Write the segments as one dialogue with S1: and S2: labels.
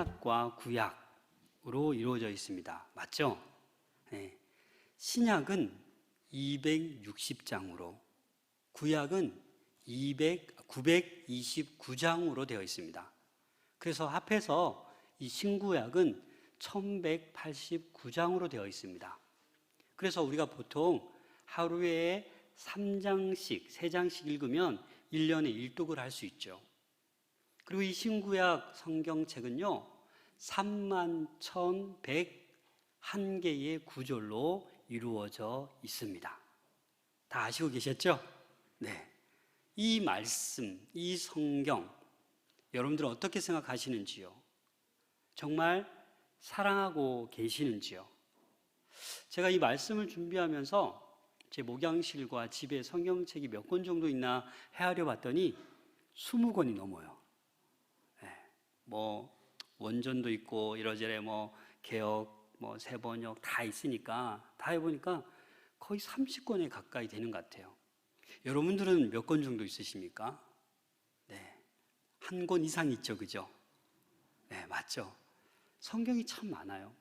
S1: 신약과 구약으로 이루어져 있습니다. 맞죠? 네. 신약은 260장으로, 구약은 929장으로 되어 있습니다. 그래서 합해서 이 신구약은 1189장으로 되어 있습니다. 그래서 우리가 보통 하루에 3장씩 읽으면 1년에 1독을 할 수 있죠. 그리고 이 신구약 성경책은요, 31,101개의 구절로 이루어져 있습니다. 다 아시고 계셨죠? 네. 이 말씀, 이 성경, 여러분들은 어떻게 생각하시는지요? 정말 사랑하고 계시는지요? 제가 이 말씀을 준비하면서 제 목양실과 집에 성경책이 몇 권 정도 있나 헤아려 봤더니 20권이 넘어요. 네. 원전도 있고 이러저래 개역, 새번역 다 있으니까 다 해보니까 거의 30권에 가까이 되는 것 같아요. 여러분들은 몇 권 정도 있으십니까? 네. 한 권 이상 있죠, 그죠? 네, 맞죠? 성경이 참 많아요.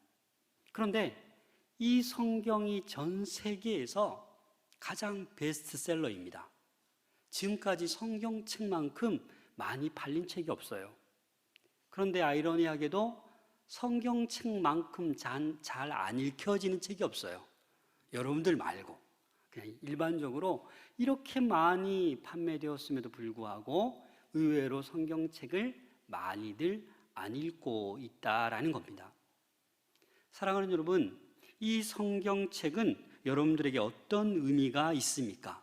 S1: 그런데 이 성경이 전 세계에서 가장 베스트셀러입니다. 지금까지 성경책만큼 많이 팔린 책이 없어요. 그런데 아이러니하게도 성경책만큼 잘 안 읽혀지는 책이 없어요. 여러분들 말고. 그냥 일반적으로 이렇게 많이 판매되었음에도 불구하고 의외로 성경책을 많이들 안 읽고 있다라는 겁니다. 사랑하는 여러분, 이 성경책은 여러분들에게 어떤 의미가 있습니까?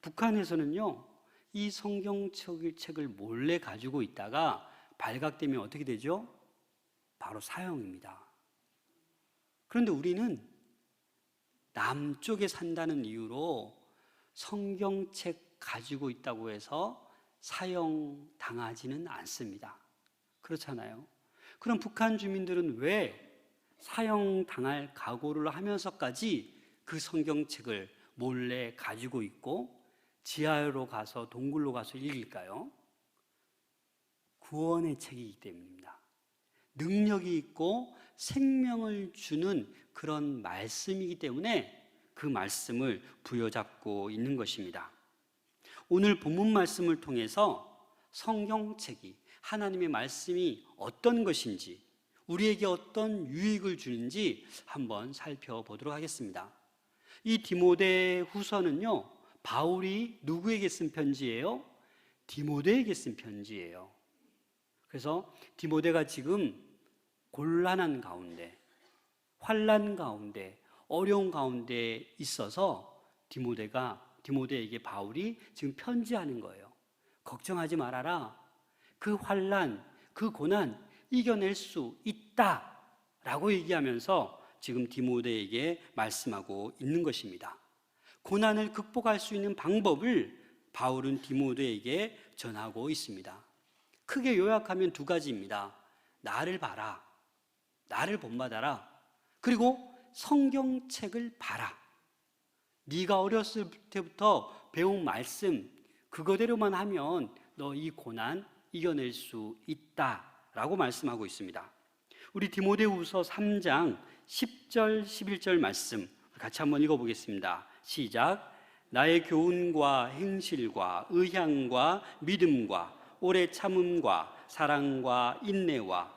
S1: 북한에서는요, 이 성경책을 몰래 가지고 있다가 발각되면 어떻게 되죠? 바로 사형입니다. 그런데 우리는 남쪽에 산다는 이유로 성경책 가지고 있다고 해서 사형당하지는 않습니다. 그렇잖아요. 그럼 북한 주민들은 왜 사형당할 각오를 하면서까지 그 성경책을 몰래 가지고 있고 지하로 가서 동굴로 가서 읽을까요? 구원의 책이기 때문입니다. 능력이 있고 생명을 주는 그런 말씀이기 때문에 그 말씀을 부여잡고 있는 것입니다. 오늘 본문 말씀을 통해서 성경책이, 하나님의 말씀이 어떤 것인지, 우리에게 어떤 유익을 주는지 한번 살펴보도록 하겠습니다. 이 디모데 후서는요, 바울이 누구에게 쓴 편지예요? 디모데에게 쓴 편지예요. 그래서 디모데가 지금 곤란한 가운데, 환난 가운데, 어려운 가운데 있어서 디모데에게 바울이 지금 편지하는 거예요. 걱정하지 말아라. 그 환난, 그 고난 이겨낼 수 있다 라고 얘기하면서 지금 디모데에게 말씀하고 있는 것입니다. 고난을 극복할 수 있는 방법을 바울은 디모데에게 전하고 있습니다. 크게 요약하면 두 가지입니다. 나를 봐라, 나를 본받아라, 그리고 성경책을 봐라. 네가 어렸을 때부터 배운 말씀 그거대로만 하면 너 이 고난 이겨낼 수 있다라고 말씀하고 있습니다. 우리 디모데후서 3장 10절 11절 말씀 같이 한번 읽어보겠습니다. 시작. 나의 교훈과 행실과 의향과 믿음과 오래 참음과 사랑과 인내와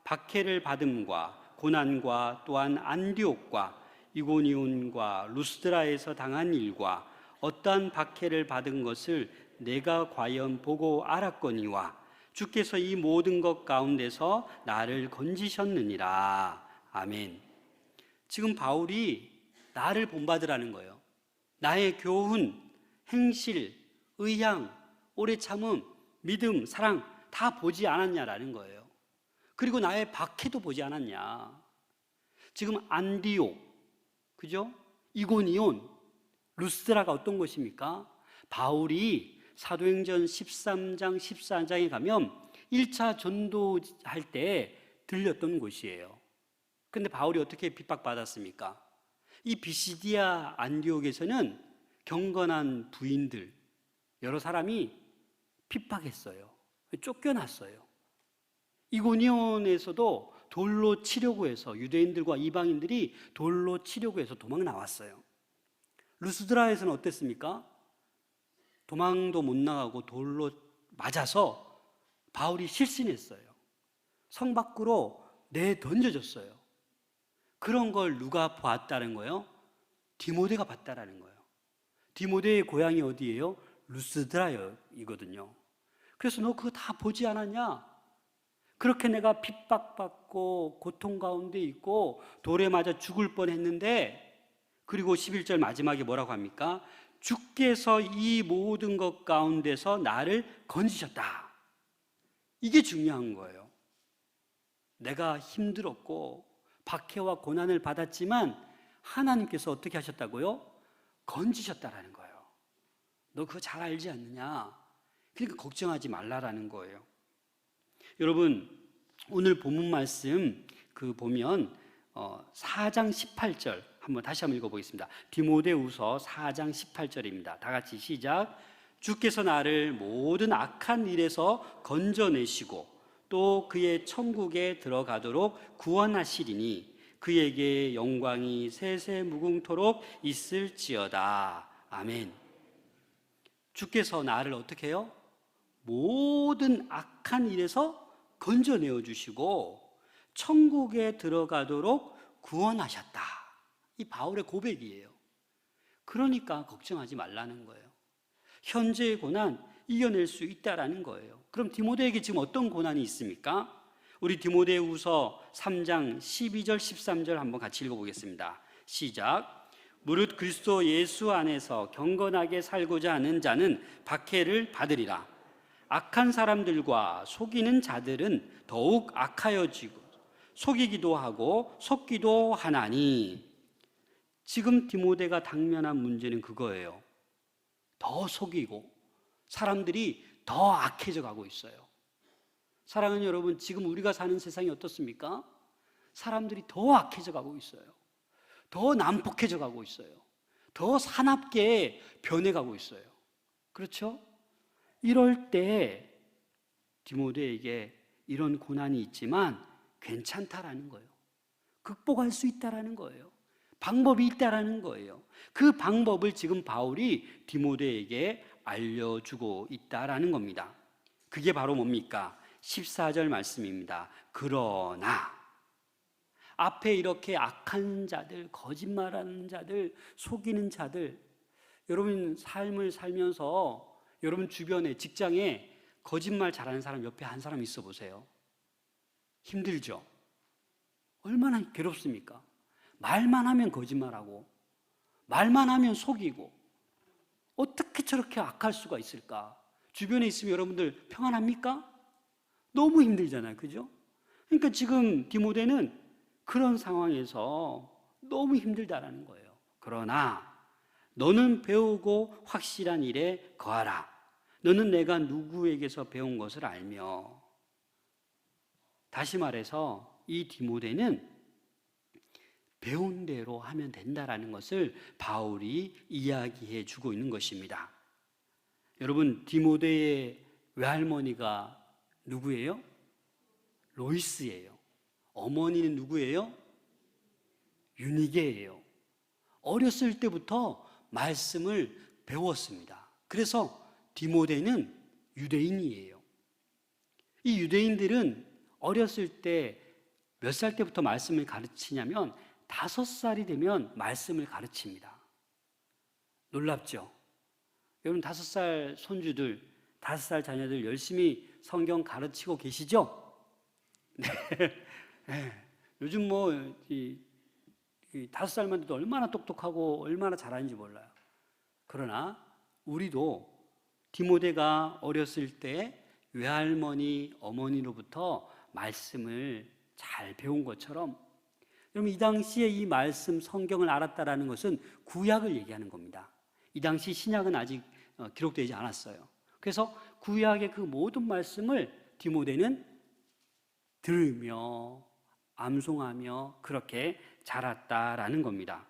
S1: 박해를 받음과 고난과 또한 안디옥과 이고니온과 루스드라에서 당한 일과 어떠한 박해를 받은 것을 내가 과연 보고 알았거니와 주께서 이 모든 것 가운데서 나를 건지셨느니라. 아멘. 지금 바울이 나를 본받으라는 거예요. 나의 교훈, 행실, 의향, 오래 참음, 믿음, 사랑 다 보지 않았냐라는 거예요. 그리고 나의 박해도 보지 않았냐. 지금 안디옥, 그죠? 이고니온, 루스드라가 어떤 곳입니까? 바울이 사도행전 13장, 14장에 가면 1차 전도할 때 들렸던 곳이에요. 그런데 바울이 어떻게 핍박받았습니까? 이 비시디아 안디옥에서는 경건한 부인들, 여러 사람이 핍박했어요. 쫓겨났어요. 이고니온에서도 돌로 치려고 해서 유대인들과 이방인들이 돌로 치려고 해서 도망 나왔어요. 루스드라에서는 어땠습니까? 도망도 못 나가고 돌로 맞아서 바울이 실신했어요. 성 밖으로 내던져졌어요. 그런 걸 누가 봤다는 거예요? 디모데가 봤다라는 거예요. 디모데의 고향이 어디예요? 루스드라이거든요. 그래서 너 그거 다 보지 않았냐? 그렇게 내가 핍박받고 고통 가운데 있고 돌에 맞아 죽을 뻔했는데, 그리고 11절 마지막에 뭐라고 합니까? 주께서 이 모든 것 가운데서 나를 건지셨다. 이게 중요한 거예요. 내가 힘들었고 박해와 고난을 받았지만 하나님께서 어떻게 하셨다고요? 건지셨다라는 거예요. 너 그거 잘 알지 않느냐? 그러니까 걱정하지 말라라는 거예요. 여러분, 오늘 본문 말씀 보면 4장 18절 한번 다시 한번 읽어보겠습니다. 디모데후서 4장 18절입니다. 다 같이 시작. 주께서 나를 모든 악한 일에서 건져내시고 또 그의 천국에 들어가도록 구원하시리니 그에게 영광이 세세무궁토록 있을지어다. 아멘. 주께서 나를 어떻게 해요? 모든 악한 일에서 건져내어 주시고 천국에 들어가도록 구원하셨다. 이 바울의 고백이에요. 그러니까 걱정하지 말라는 거예요. 현재의 고난 이겨낼 수 있다라는 거예요. 그럼 디모데에게 지금 어떤 고난이 있습니까? 우리 디모데후서 3장 12절 13절 한번 같이 읽어보겠습니다. 시작. 무릇 그리스도 예수 안에서 경건하게 살고자 하는 자는 박해를 받으리라. 악한 사람들과 속이는 자들은 더욱 악하여지고 속이기도 하고 속기도 하나니. 지금 디모데가 당면한 문제는 그거예요. 더 속이고 사람들이 더 악해져 가고 있어요. 사랑하는 여러분, 지금 우리가 사는 세상이 어떻습니까? 사람들이 더 악해져 가고 있어요. 더 난폭해져 가고 있어요. 더 사납게 변해가고 있어요. 그렇죠? 이럴 때 디모데에게 이런 고난이 있지만 괜찮다라는 거예요. 극복할 수 있다라는 거예요. 방법이 있다라는 거예요. 그 방법을 지금 바울이 디모데에게 알려주고 있다라는 겁니다. 그게 바로 뭡니까? 14절 말씀입니다. 그러나 앞에 이렇게 악한 자들, 거짓말하는 자들, 속이는 자들, 여러분 삶을 살면서 여러분 주변에, 직장에 거짓말 잘하는 사람 옆에 한 사람 있어 보세요. 힘들죠? 얼마나 괴롭습니까? 말만 하면 거짓말하고 말만 하면 속이고 어떻게 저렇게 악할 수가 있을까? 주변에 있으면 여러분들 평안합니까? 너무 힘들잖아요. 그죠? 그러니까 지금 디모데는 그런 상황에서 너무 힘들다라는 거예요. 그러나 너는 배우고 확실한 일에 거하라. 너는 내가 누구에게서 배운 것을 알며. 다시 말해서 이 디모데는 배운 대로 하면 된다라는 것을 바울이 이야기해 주고 있는 것입니다. 여러분, 디모데의 외할머니가 누구예요? 로이스예요. 어머니는 누구예요? 유니게예요. 어렸을 때부터 말씀을 배웠습니다. 그래서 디모데는 유대인이에요. 이 유대인들은 어렸을 때 몇 살 때부터 말씀을 가르치냐면 5살이 되면 말씀을 가르칩니다. 놀랍죠? 여러분 5살 손주들, 5살 자녀들 열심히 성경 가르치고 계시죠? 네. 네. 요즘 5살만 돼도 얼마나 똑똑하고 얼마나 잘하는지 몰라요. 그러나 우리도 디모데가 어렸을 때 외할머니, 어머니로부터 말씀을 잘 배운 것처럼, 여러분 이 당시에 이 말씀 성경을 알았다라는 것은 구약을 얘기하는 겁니다. 이 당시 신약은 아직 기록되지 않았어요. 그래서 구약의 그 모든 말씀을 디모데는 들으며 암송하며 그렇게 자랐다라는 겁니다.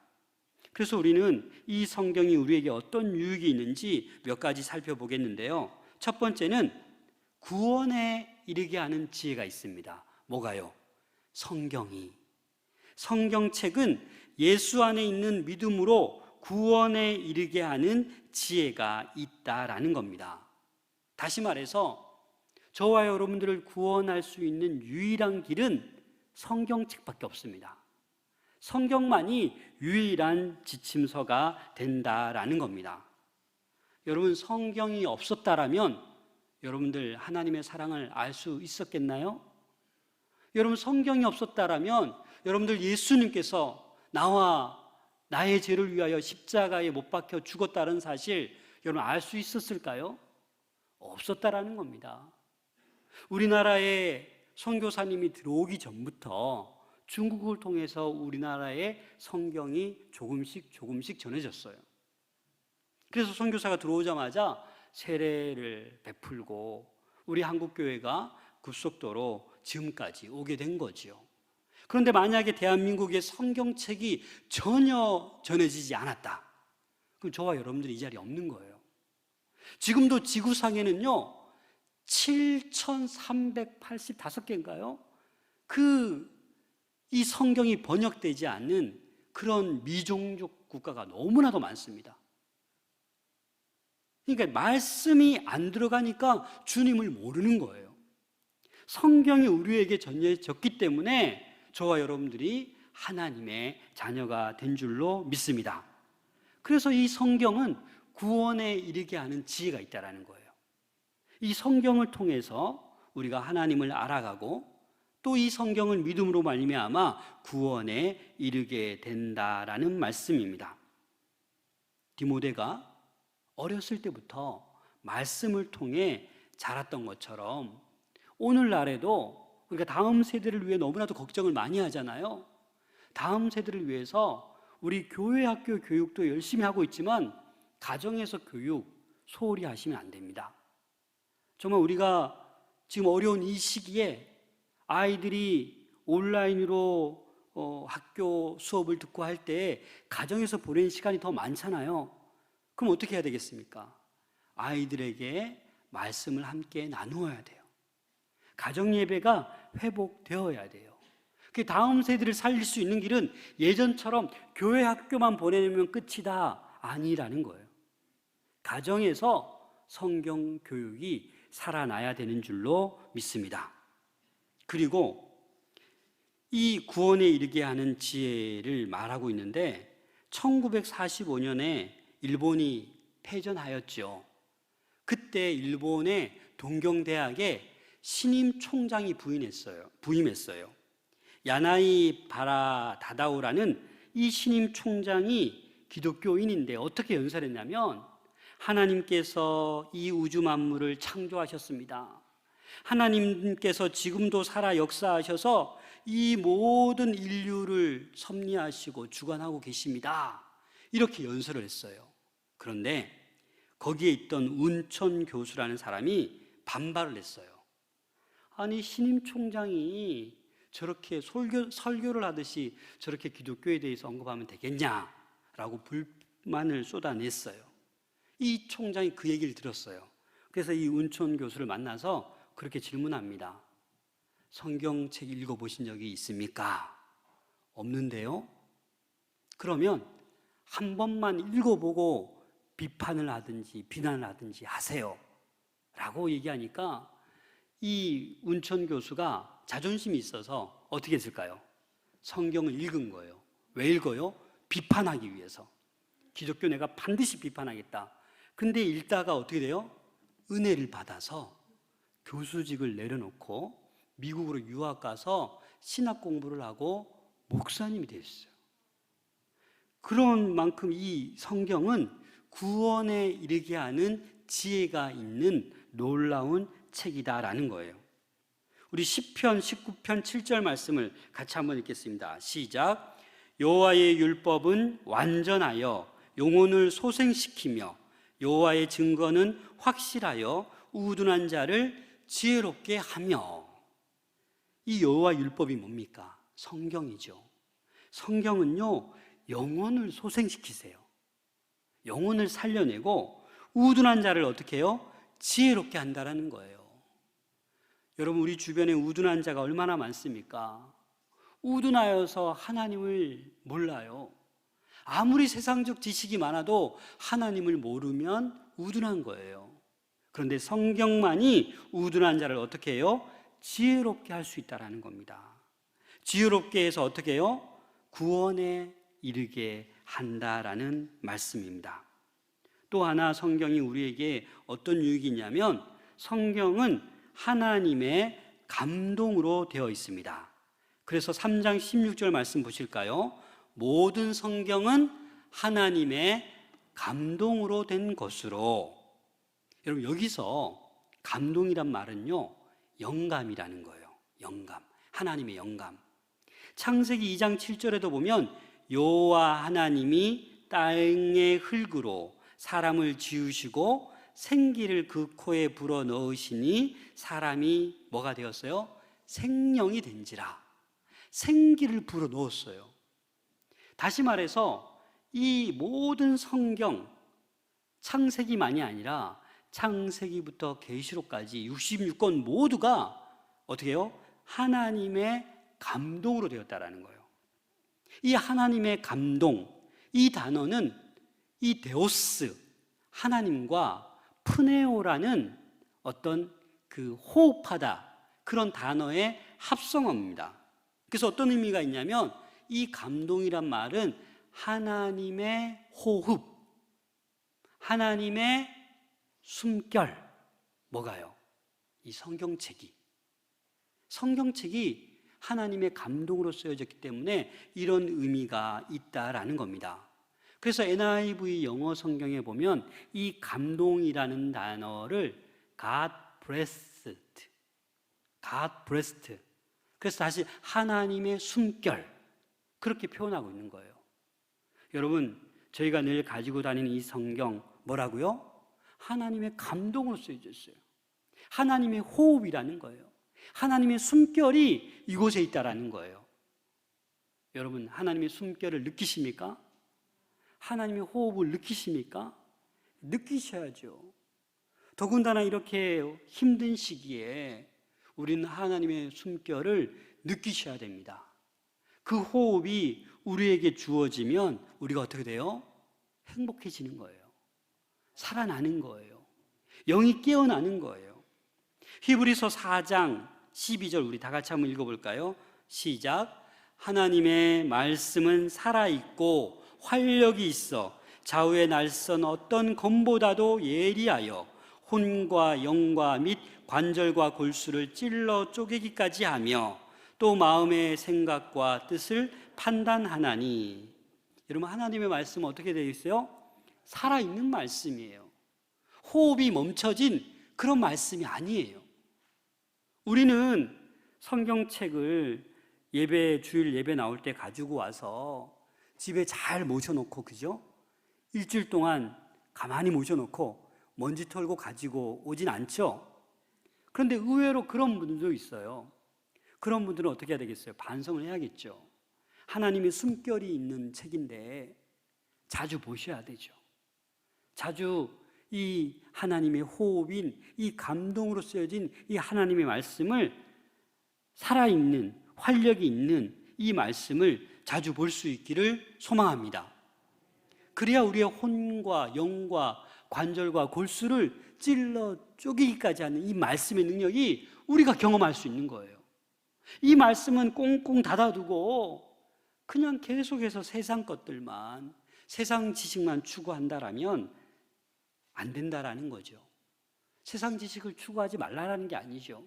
S1: 그래서 우리는 이 성경이 우리에게 어떤 유익이 있는지 몇 가지 살펴보겠는데요. 첫 번째는 구원의 이르게 하는 지혜가 있습니다. 뭐가요? 성경이. 성경책은 예수 안에 있는 믿음으로 구원에 이르게 하는 지혜가 있다라는 겁니다. 다시 말해서 저와 여러분들을 구원할 수 있는 유일한 길은 성경책밖에 없습니다. 성경만이 유일한 지침서가 된다라는 겁니다. 여러분, 성경이 없었다라면 여러분들 하나님의 사랑을 알 수 있었겠나요? 여러분, 성경이 없었다라면 여러분들 예수님께서 나의 죄를 위하여 십자가에 못 박혀 죽었다는 사실 여러분 알 수 있었을까요? 없었다라는 겁니다. 우리나라에 선교사님이 들어오기 전부터 중국을 통해서 우리나라에 성경이 조금씩 전해졌어요. 그래서 선교사가 들어오자마자 세례를 베풀고 우리 한국교회가 급속도로 지금까지 오게 된 거죠. 그런데 만약에 대한민국의 성경책이 전혀 전해지지 않았다, 그럼 저와 여러분들이 이 자리에 없는 거예요. 지금도 지구상에는요 7,385개인가요? 이 성경이 번역되지 않는 그런 미종족 국가가 너무나도 많습니다. 그러니까 말씀이 안 들어가니까 주님을 모르는 거예요. 성경이 우리에게 전해졌기 때문에 저와 여러분들이 하나님의 자녀가 된 줄로 믿습니다. 그래서 이 성경은 구원에 이르게 하는 지혜가 있다는 거예요. 이 성경을 통해서 우리가 하나님을 알아가고 또 이 성경을 믿음으로 말미암아 구원에 이르게 된다라는 말씀입니다. 디모데가 어렸을 때부터 말씀을 통해 자랐던 것처럼 오늘날에도 우리가 다음 세대를 위해 너무나도 걱정을 많이 하잖아요. 다음 세대를 위해서 우리 교회 학교 교육도 열심히 하고 있지만 가정에서 교육 소홀히 하시면 안 됩니다. 정말 우리가 지금 어려운 이 시기에 아이들이 온라인으로 학교 수업을 듣고 할 때 가정에서 보내는 시간이 더 많잖아요. 그럼 어떻게 해야 되겠습니까? 아이들에게 말씀을 함께 나누어야 돼요. 가정 예배가 회복되어야 돼요. 그 다음 세대를 살릴 수 있는 길은 예전처럼 교회 학교만 보내면 끝이다 아니라는 거예요. 가정에서 성경 교육이 살아나야 되는 줄로 믿습니다. 그리고 이 구원에 이르게 하는 지혜를 말하고 있는데 1945년에 일본이 패전하였죠. 그때 일본의 동경대학에 신임 총장이 부임했어요. 야나이 바라 다다오라는 이 신임 총장이 기독교인인데 어떻게 연설했냐면 하나님께서 이 우주 만물을 창조하셨습니다. 하나님께서 지금도 살아 역사하셔서 이 모든 인류를 섭리하시고 주관하고 계십니다. 이렇게 연설을 했어요. 그런데 거기에 있던 운천 교수라는 사람이 반발을 했어요. 아니, 신임 총장이 저렇게 설교를 하듯이 저렇게 기독교에 대해서 언급하면 되겠냐라고 불만을 쏟아냈어요. 이 총장이 그 얘기를 들었어요. 그래서 이 운천 교수를 만나서 그렇게 질문합니다. 성경책 읽어보신 적이 있습니까? 없는데요? 그러면 한 번만 읽어보고 비판을 하든지 비난을 하든지 하세요 라고 얘기하니까 이 운천 교수가 자존심이 있어서 어떻게 했을까요? 성경을 읽은 거예요. 왜 읽어요? 비판하기 위해서. 기독교 내가 반드시 비판하겠다. 근데 읽다가 어떻게 돼요? 은혜를 받아서 교수직을 내려놓고 미국으로 유학 가서 신학 공부를 하고 목사님이 됐어요. 그런 만큼 이 성경은 구원에 이르게 하는 지혜가 있는 놀라운 책이다라는 거예요. 우리 시편 19편 7절 말씀을 같이 한번 읽겠습니다. 시작. 여호와의 율법은 완전하여 영혼을 소생시키며 여호와의 증거는 확실하여 우둔한 자를 지혜롭게 하며. 이 여호와 율법이 뭡니까? 성경이죠. 성경은요 영혼을 소생시키세요. 영혼을 살려내고 우둔한 자를 어떻게 해요? 지혜롭게 한다라는 거예요. 여러분, 우리 주변에 우둔한 자가 얼마나 많습니까? 우둔하여서 하나님을 몰라요. 아무리 세상적 지식이 많아도 하나님을 모르면 우둔한 거예요. 그런데 성경만이 우둔한 자를 어떻게 해요? 지혜롭게 할 수 있다는 겁니다. 지혜롭게 해서 어떻게 해요? 구원에 이르게 한다라는 말씀입니다. 또 하나 성경이 우리에게 어떤 유익이 있냐면, 성경은 하나님의 감동으로 되어 있습니다. 그래서 3장 16절 말씀 보실까요? 모든 성경은 하나님의 감동으로 된 것으로. 여러분, 여기서 감동이란 말은요, 영감이라는 거예요. 영감, 하나님의 영감. 창세기 2장 7절에도 보면 여호와 하나님이 땅의 흙으로 사람을 지으시고 생기를 그 코에 불어 넣으시니 사람이 뭐가 되었어요? 생명이 된지라. 생기를 불어 넣었어요. 다시 말해서 이 모든 성경, 창세기만이 아니라 창세기부터 계시록까지 66권 모두가 어떻게 해요? 하나님의 감동으로 되었다라는 거예요. 이 하나님의 감동, 이 단어는 이 데오스, 하나님과 프네오라는 어떤 그 호흡하다, 그런 단어의 합성어입니다. 그래서 어떤 의미가 있냐면, 이 감동이란 말은 하나님의 호흡, 하나님의 숨결. 뭐가요? 이 성경책이 하나님의 감동으로 쓰여졌기 때문에 이런 의미가 있다라는 겁니다. 그래서 NIV 영어 성경에 보면 이 감동이라는 단어를 God breathed, 그래서 다시 하나님의 숨결, 그렇게 표현하고 있는 거예요. 여러분, 저희가 늘 가지고 다니는 이 성경 뭐라고요? 하나님의 감동으로 쓰여져 있어요. 하나님의 호흡이라는 거예요. 하나님의 숨결이 이곳에 있다라는 거예요. 여러분, 하나님의 숨결을 느끼십니까? 하나님의 호흡을 느끼십니까? 느끼셔야죠. 더군다나 이렇게 힘든 시기에 우리는 하나님의 숨결을 느끼셔야 됩니다. 그 호흡이 우리에게 주어지면 우리가 어떻게 돼요? 행복해지는 거예요. 살아나는 거예요. 영이 깨어나는 거예요. 히브리서 4장 12절 우리 다 같이 한번 읽어볼까요? 시작. 하나님의 말씀은 살아있고 활력이 있어 좌우에 날선 어떤 검보다도 예리하여 혼과 영과 및 관절과 골수를 찔러 쪼개기까지 하며 또 마음의 생각과 뜻을 판단하나니. 여러분, 하나님의 말씀은 어떻게 되어 있어요? 살아있는 말씀이에요. 호흡이 멈춰진 그런 말씀이 아니에요. 우리는 성경책을 주일 예배 나올 때 가지고 와서 집에 잘 모셔놓고, 그죠? 일주일 동안 가만히 모셔놓고 먼지 털고 가지고 오진 않죠? 그런데 의외로 그런 분들도 있어요. 그런 분들은 어떻게 해야 되겠어요? 반성을 해야겠죠. 하나님의 숨결이 있는 책인데 자주 보셔야 되죠. 자주 이 하나님의 호흡인, 이 감동으로 쓰여진 이 하나님의 말씀을, 살아있는, 활력이 있는 이 말씀을 자주 볼 수 있기를 소망합니다. 그래야 우리의 혼과 영과 관절과 골수를 찔러 쪼개기까지 하는 이 말씀의 능력이 우리가 경험할 수 있는 거예요. 이 말씀은 꽁꽁 닫아두고 그냥 계속해서 세상 것들만, 세상 지식만 추구한다라면 안 된다라는 거죠. 세상 지식을 추구하지 말라라는 게 아니죠.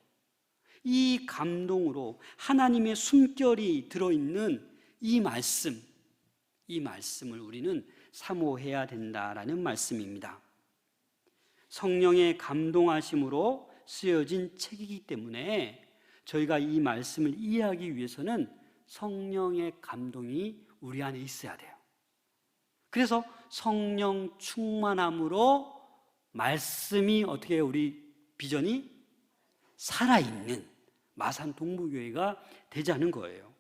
S1: 이 감동으로 하나님의 숨결이 들어있는 이 말씀을 우리는 사모해야 된다라는 말씀입니다. 성령의 감동하심으로 쓰여진 책이기 때문에 저희가 이 말씀을 이해하기 위해서는 성령의 감동이 우리 안에 있어야 돼요. 그래서 성령 충만함으로 말씀이 어떻게 해요? 우리 비전이 살아있는 마산 동부교회가 되자는 거예요.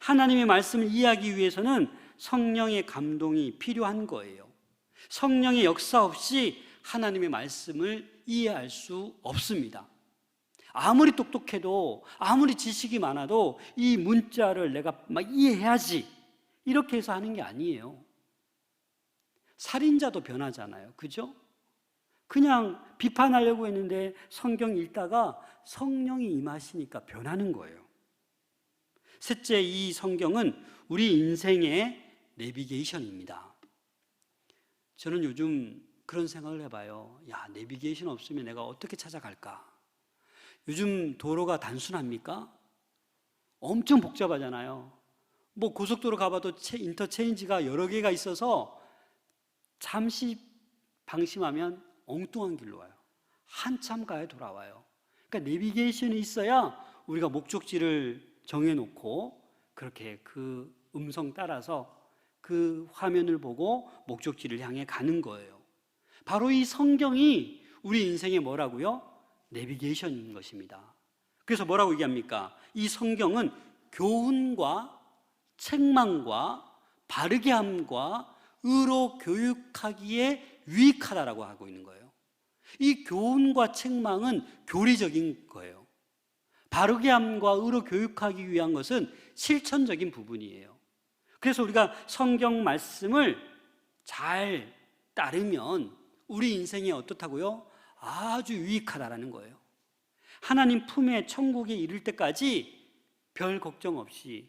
S1: 하나님의 말씀을 이해하기 위해서는 성령의 감동이 필요한 거예요. 성령의 역사 없이 하나님의 말씀을 이해할 수 없습니다. 아무리 똑똑해도 아무리 지식이 많아도 이 문자를 내가 막 이해해야지 이렇게 해서 하는 게 아니에요. 살인자도 변하잖아요. 그죠? 그냥 비판하려고 했는데 성경 읽다가 성령이 임하시니까 변하는 거예요. 셋째, 이 성경은 우리 인생의 내비게이션입니다. 저는 요즘 그런 생각을 해봐요. 야, 내비게이션 없으면 내가 어떻게 찾아갈까? 요즘 도로가 단순합니까? 엄청 복잡하잖아요. 뭐 고속도로 가봐도 인터체인지가 여러 개가 있어서 잠시 방심하면 엉뚱한 길로 와요. 한참 가야 돌아와요. 그러니까 내비게이션이 있어야 우리가 목적지를 정해놓고 그렇게 그 음성 따라서 그 화면을 보고 목적지를 향해 가는 거예요. 바로 이 성경이 우리 인생에 뭐라고요? 내비게이션인 것입니다. 그래서 뭐라고 얘기합니까? 이 성경은 교훈과 책망과 바르게 함과 의로 교육하기에 유익하다라고 하고 있는 거예요. 이 교훈과 책망은 교리적인 거예요. 바르게 함과 의로 교육하기 위한 것은 실천적인 부분이에요. 그래서 우리가 성경 말씀을 잘 따르면 우리 인생이 어떻다고요? 아주 유익하다라는 거예요. 하나님 품에 천국에 이를 때까지 별 걱정 없이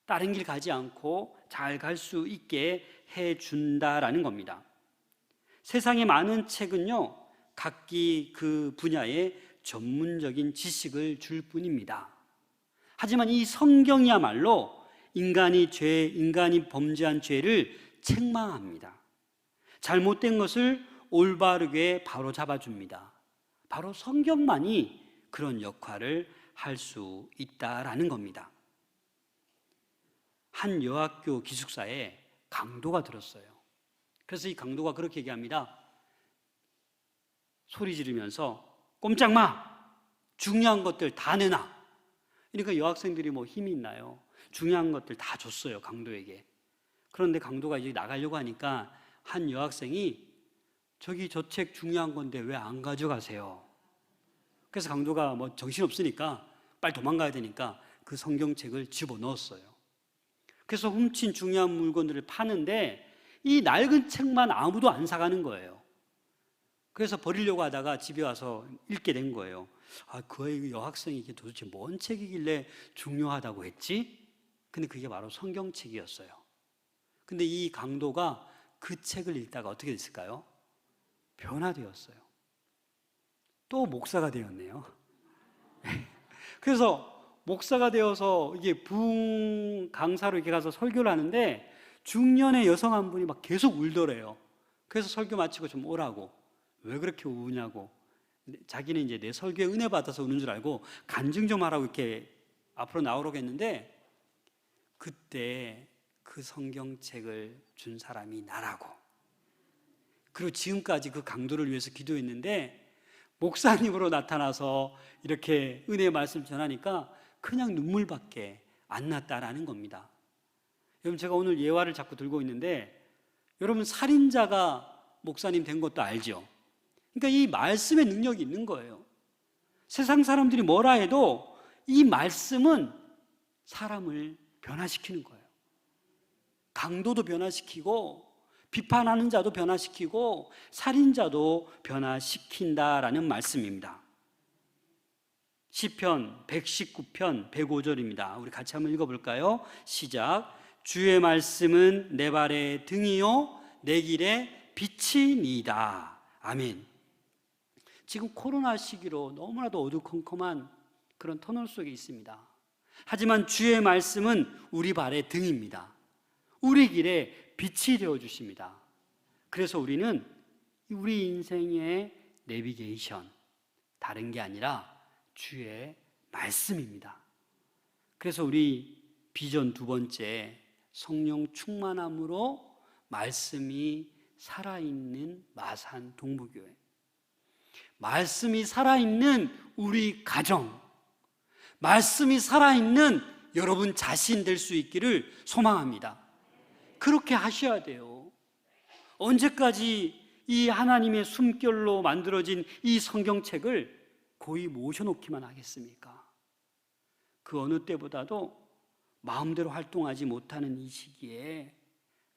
S1: 다른 길 가지 않고 잘 갈 수 있게 해준다라는 겁니다. 세상에 많은 책은요, 각기 그 분야의 전문적인 지식을 줄 뿐입니다. 하지만 이 성경이야말로 인간이 범죄한 죄를 책망합니다. 잘못된 것을 올바르게 바로잡아 줍니다. 바로 성경만이 그런 역할을 할 수 있다라는 겁니다. 한 여학교 기숙사에 강도가 들었어요. 그래서 이 강도가 그렇게 얘기합니다. 소리 지르면서 꼼짝 마! 중요한 것들 다 내놔! 그러니까 여학생들이 뭐 힘이 있나요? 중요한 것들 다 줬어요, 강도에게. 그런데 강도가 이제 나가려고 하니까 한 여학생이 저기 저 책 중요한 건데 왜 안 가져가세요? 그래서 강도가 뭐 정신없으니까 빨리 도망가야 되니까 그 성경책을 집어넣었어요. 그래서 훔친 중요한 물건들을 파는데 이 낡은 책만 아무도 안 사가는 거예요. 그래서 버리려고 하다가 집에 와서 읽게 된 거예요. 아, 그 여학생이 이게 도대체 뭔 책이길래 중요하다고 했지? 근데 그게 바로 성경책이었어요. 근데 이 강도가 그 책을 읽다가 어떻게 됐을까요? 변화되었어요. 또 목사가 되었네요. 그래서 목사가 되어서 이게 부흥 강사로 이렇게 가서 설교를 하는데 중년의 여성 한 분이 막 계속 울더래요. 그래서 설교 마치고 좀 오라고. 왜 그렇게 우냐고. 자기는 이제 내 설교에 은혜 받아서 우는 줄 알고 간증 좀 하라고 이렇게 앞으로 나오라고 했는데 그때 그 성경책을 준 사람이 나라고. 그리고 지금까지 그 강도를 위해서 기도했는데 목사님으로 나타나서 이렇게 은혜의 말씀 전하니까 그냥 눈물밖에 안 났다라는 겁니다. 여러분, 제가 오늘 예화를 자꾸 들고 있는데 여러분, 살인자가 목사님 된 것도 알죠? 그러니까 이 말씀의 능력이 있는 거예요. 세상 사람들이 뭐라 해도 이 말씀은 사람을 변화시키는 거예요. 강도도 변화시키고 비판하는 자도 변화시키고 살인자도 변화시킨다라는 말씀입니다. 시편 119편 105절입니다. 우리 같이 한번 읽어볼까요? 시작. 주의 말씀은 내 발의 등이요 내 길의 빛이니이다. 아멘. 지금 코로나 시기로 너무나도 어두컴컴한 그런 터널 속에 있습니다. 하지만 주의 말씀은 우리 발의 등입니다. 우리 길에 빛이 되어주십니다. 그래서 우리는 우리 인생의 내비게이션, 다른 게 아니라 주의 말씀입니다. 그래서 우리 비전 두 번째, 성령 충만함으로 말씀이 살아있는 마산 동부교회. 말씀이 살아있는 우리 가정, 말씀이 살아있는 여러분 자신 될 수 있기를 소망합니다. 그렇게 하셔야 돼요. 언제까지 이 하나님의 숨결로 만들어진 이 성경책을 고이 모셔놓기만 하겠습니까? 그 어느 때보다도 마음대로 활동하지 못하는 이 시기에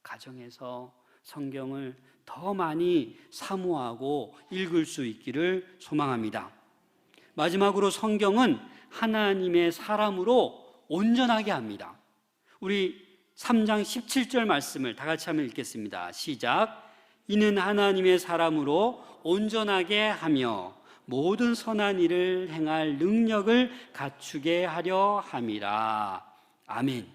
S1: 가정에서 성경을 더 많이 사모하고 읽을 수 있기를 소망합니다. 마지막으로 성경은 하나님의 사람으로 온전하게 합니다. 우리 3장 17절 말씀을 다 같이 한번 읽겠습니다. 시작. 이는 하나님의 사람으로 온전하게 하며 모든 선한 일을 행할 능력을 갖추게 하려 함이라. 아멘.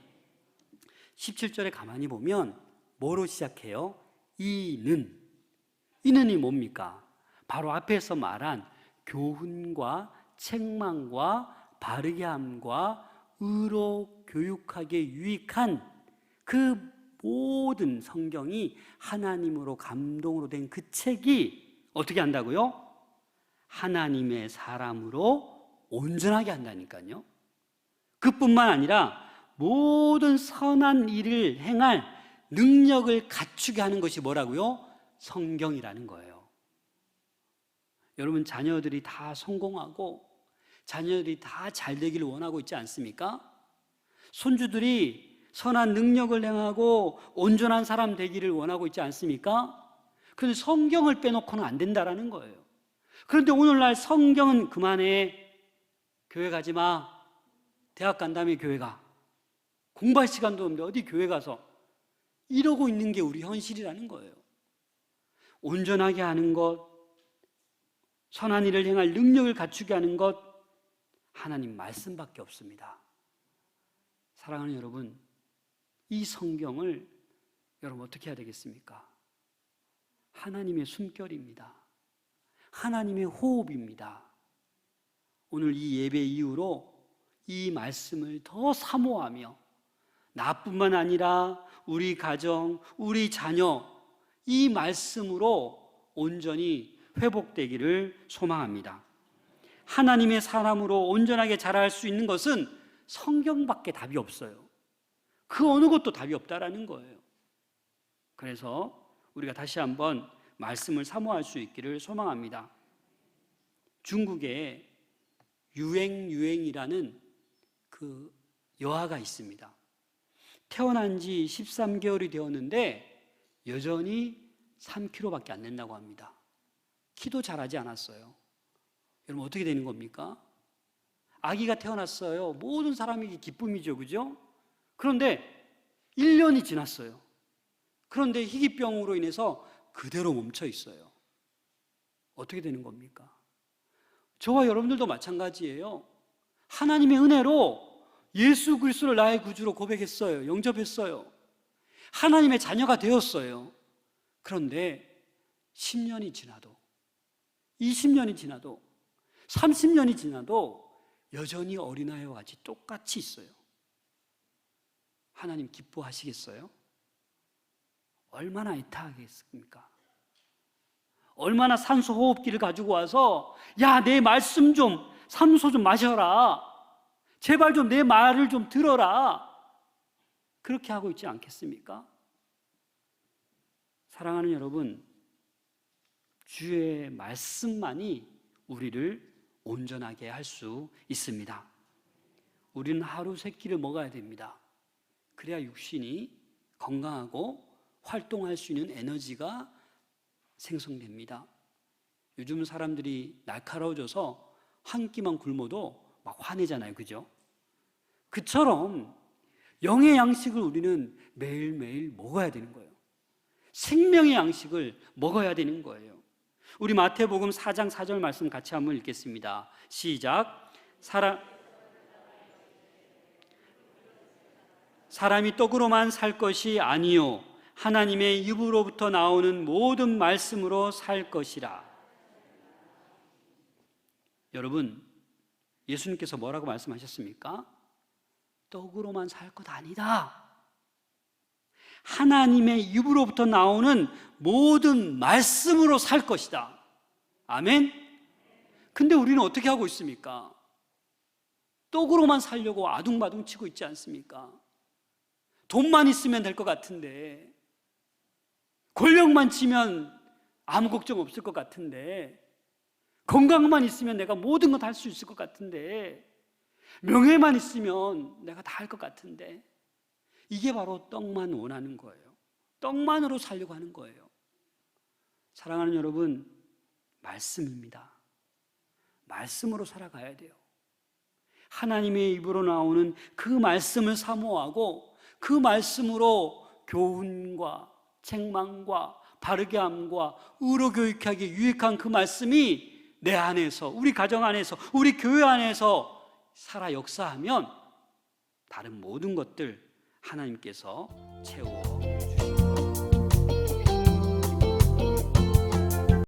S1: 17절에 가만히 보면 뭐로 시작해요? 이는이 뭡니까? 바로 앞에서 말한 교훈과 책망과 바르게 함과 의로 교육하게 유익한 그 모든 성경이 하나님으로 감동으로 된 그 책이 어떻게 한다고요? 하나님의 사람으로 온전하게 한다니까요. 그뿐만 아니라 모든 선한 일을 행할 능력을 갖추게 하는 것이 뭐라고요? 성경이라는 거예요. 여러분, 자녀들이 다 성공하고 자녀들이 다 잘 되기를 원하고 있지 않습니까? 손주들이 선한 능력을 행하고 온전한 사람 되기를 원하고 있지 않습니까? 그런데 성경을 빼놓고는 안 된다라는 거예요. 그런데 오늘날 성경은 그만해, 교회 가지 마, 대학 간 다음에 교회 가, 공부할 시간도 없는데 어디 교회 가서, 이러고 있는 게 우리 현실이라는 거예요. 온전하게 하는 것, 선한 일을 행할 능력을 갖추게 하는 것, 하나님 말씀밖에 없습니다. 사랑하는 여러분, 이 성경을 여러분 어떻게 해야 되겠습니까? 하나님의 숨결입니다. 하나님의 호흡입니다. 오늘 이 예배 이후로 이 말씀을 더 사모하며 나뿐만 아니라 우리 가정, 우리 자녀, 이 말씀으로 온전히 회복되기를 소망합니다. 하나님의 사람으로 온전하게 자랄 수 있는 것은 성경밖에 답이 없어요. 그 어느 것도 답이 없다라는 거예요. 그래서 우리가 다시 한번 말씀을 사모할 수 있기를 소망합니다. 중국에 유행이라는 그 여아가 있습니다. 태어난 지 13개월이 되었는데 여전히 3kg밖에 안 된다고 합니다. 키도 자라지 않았어요. 여러분, 어떻게 되는 겁니까? 아기가 태어났어요. 모든 사람에게 기쁨이죠, 그죠? 그런데 1년이 지났어요. 그런데 희귀병으로 인해서 그대로 멈춰 있어요. 어떻게 되는 겁니까? 저와 여러분들도 마찬가지예요. 하나님의 은혜로 예수 그리스도를 나의 구주로 고백했어요. 영접했어요. 하나님의 자녀가 되었어요. 그런데 10년이 지나도, 20년이 지나도, 30년이 지나도 여전히 어린아이와 같이 똑같이 있어요. 하나님 기뻐하시겠어요? 얼마나 애타하겠습니까? 얼마나 산소 호흡기를 가지고 와서, 야, 내 말씀 좀, 산소 좀 마셔라, 제발 좀 내 말을 좀 들어라, 그렇게 하고 있지 않겠습니까? 사랑하는 여러분, 주의 말씀만이 우리를 온전하게 할 수 있습니다. 우리는 하루 3끼를 먹어야 됩니다. 그래야 육신이 건강하고 활동할 수 있는 에너지가 생성됩니다. 요즘 사람들이 날카로워져서 한 끼만 굶어도 막 화내잖아요, 그죠? 그처럼 영의 양식을 우리는 매일매일 먹어야 되는 거예요. 생명의 양식을 먹어야 되는 거예요. 우리 마태복음 4장 4절 말씀 같이 한번 읽겠습니다. 시작. 사람이 떡으로만 살 것이 아니요 하나님의 입으로부터 나오는 모든 말씀으로 살 것이라. 여러분, 예수님께서 뭐라고 말씀하셨습니까? 떡으로만 살 것 아니다. 하나님의 입으로부터 나오는 모든 말씀으로 살 것이다. 아멘? 근데 우리는 어떻게 하고 있습니까? 떡으로만 살려고 아둥바둥 치고 있지 않습니까? 돈만 있으면 될 것 같은데, 권력만 치면 아무 걱정 없을 것 같은데, 건강만 있으면 내가 모든 것 할 수 있을 것 같은데, 명예만 있으면 내가 다 할 것 같은데, 이게 바로 떡만 원하는 거예요. 떡만으로 살려고 하는 거예요. 사랑하는 여러분, 말씀입니다. 말씀으로 살아가야 돼요. 하나님의 입으로 나오는 그 말씀을 사모하고 그 말씀으로 교훈과 책망과 바르게 함과 의로 교육하기에 유익한 그 말씀이 내 안에서, 우리 가정 안에서, 우리 교회 안에서 살아 역사하면 다른 모든 것들 하나님께서 채워